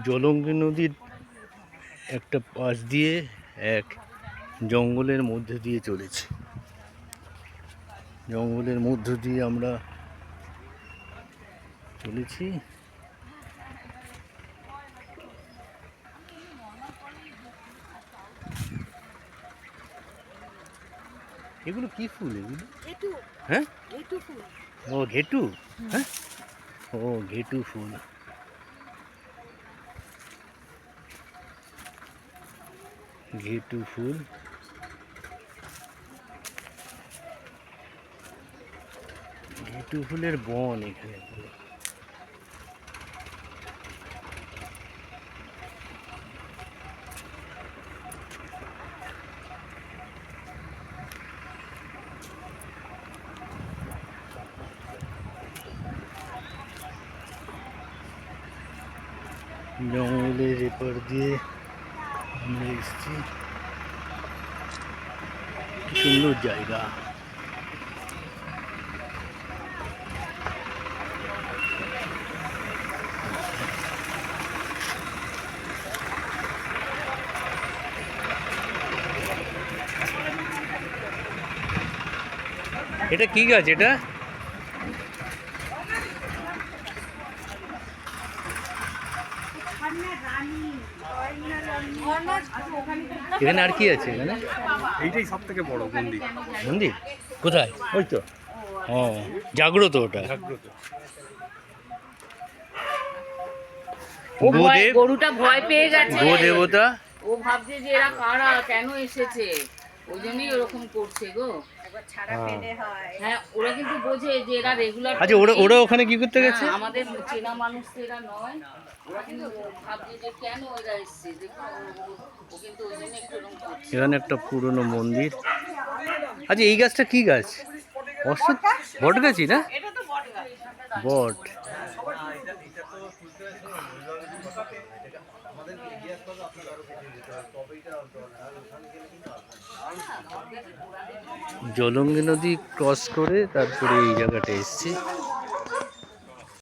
জলঙ্গি নদীর একটা পাশ দিয়ে এক জঙ্গলের মধ্যে দিয়ে চলেছে। জঙ্গলের মধ্য দিয়ে আমরা চলেছি। এগুলো কি ফুল? এগুলো হ্যাঁ, ও ঘেটু। হ্যাঁ, ও ঘেটু ফুল। ঘেটু ফুল। ঘেটু ফুলের বন এখানে। জঙ্গলের এপার দিয়ে আমরা এসেছি। সুন্দর জায়গা। এটা কি গাছ? এটা এখানে আর কি আছে? এখানে এইটাই সব থেকে বড় মন্দির। মন্দির কোথায়? ওই তো ও, জাগ্রত ওটা। জাগ্রত। গোদেব, গরুটা ভয় পেয়ে গেছে। গো দেবতা। ও ভাবছে যে এরা কারা, কেন এসেছে, ওই জন্যই ওরকম করছে গো। হ্যাঁ, ওরা কিন্তু বোঝে যে এরা রেগুলার। আচ্ছা, ওরা ওখানে কি করতে গেছে? আমাদের চেনা মানুষ তো এরা নয়। ওরা কিন্তু ভাবছে যে কেন এরা এসছে, দেখুন ও কিন্তু ওই জন্য একটু এরকম করছে। এখানে একটা পুরনো মন্দির। আচ্ছা, এই গাছটা কি গাছ? অশ্বত্থ, বট গাছই না? বট। জলঙ্গি নদী ক্রস করে তারপরে এই জায়গাটা এসছি।